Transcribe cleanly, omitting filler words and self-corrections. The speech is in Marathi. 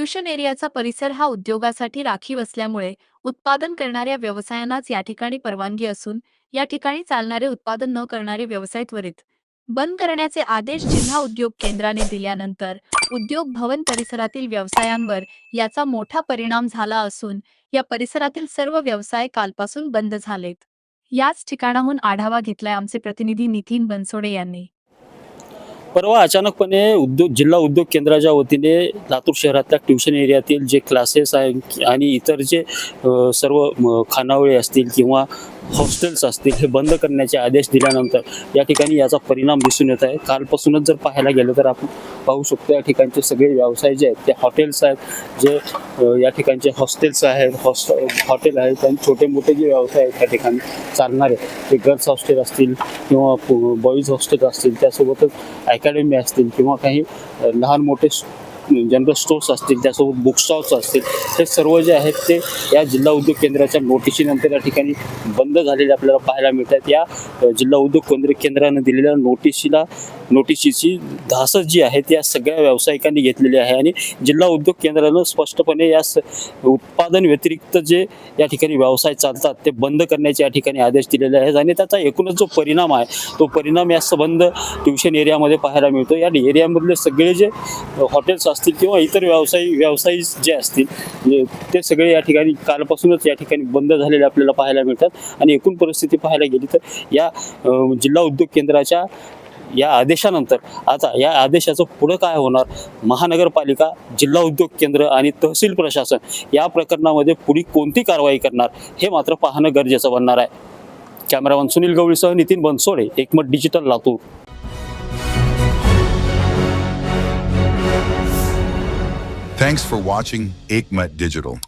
ट्युशन एरियाचा परिसर हा उद्योगासाठी राखीव असल्यामुळे उत्पादन करणाऱ्या व्यवसायांनाच या ठिकाणी परवानगी असून या ठिकाणी चालणारे उत्पादन न करणारे व्यवसाय त्वरित बंद करण्याचे आदेश जिल्हा उद्योग केंद्राने दिल्यानंतर उद्योग भवन परिसरातील व्यवसायांवर याचा मोठा परिणाम झाला असून या परिसरातील सर्व व्यवसाय कालपासून बंद झालेत। याच ठिकाणाहून आढावा घेतलाय आमचे प्रतिनिधी नितीन बनसोडे यांनी। परवा अचानकपणे जिल्हा उद्योग केंद्राच्या वतीने लातूर शहरातल्या ट्युशन एरियातील जे क्लासेस आहेत आणि इतर जे सर्व खानावळी असतील किंवा हॉस्टेल्स असतील हे बंद करण्याचे आदेश दिल्यानंतर या ठिकाणी याचा परिणाम दिसून येत आहे। कालपासूनच जर पाहायला गेलं तर आपण पाहू शकतो या ठिकाणचे सगळे व्यवसाय जे आहेत ते हॉटेल्स आहेत, जे या ठिकाणचे हॉस्टेल्स आहेत, हॉटेल आहेत आणि छोटे मोठे जे व्यवसाय आहेत त्या ठिकाणी चालणारे ते गर्ल्स हॉस्टेल असतील किंवा बॉईज हॉस्टेल असतील, त्यासोबतच अकॅडमी असतील किंवा काही लहान मोठे जनरल स्टोर्स असतील, त्यासोबत बुक स्टॉल्स असतील, हे सर्व जे आहेत ते या जिल्हा उद्योग केंद्राच्या नोटिशीनंतर या ठिकाणी बंद झालेले आपल्याला पाहायला मिळतात। या जिल्हा उद्योग केंद्राने दिलेल्या नोटिशीची धासच जी आहे त्या सगळ्या व्यावसायिकांनी घेतलेली आहे आणि जिल्हा उद्योग केंद्रानं स्पष्टपणे या उत्पादन व्यतिरिक्त जे या ठिकाणी व्यवसाय चालतात ते बंद करण्याचे या ठिकाणी आदेश दिलेले आहेत आणि त्याचा एकूणच जो परिणाम आहे तो परिणाम या संबंध ट्युशन एरियामध्ये पाहायला मिळतो। या एरियामधले सगळे जे हॉटेल्स असतील किंवा इतर व्यवसायी जे असतील ते सगळे या ठिकाणी कालपासूनच या ठिकाणी बंद झालेले आपल्याला पाहायला मिळतात आणि एकूण परिस्थिती पाहायला गेली तर या जिल्हा उद्योग केंद्राच्या या आदेशानंतर आता या आदेशाचं पुढं काय होणार, महानगरपालिका, जिल्हा उद्योग केंद्र आणि तहसील प्रशासन या प्रकरणामध्ये पुढे कोणती कारवाई करणार हे मात्र पाहणं गरजेचं बनणार आहे। कॅमेरामन सुनील गवळीसह नितीन बनसोडे, एकमत digital, Latur. Thanks for watching Ekmat Digital.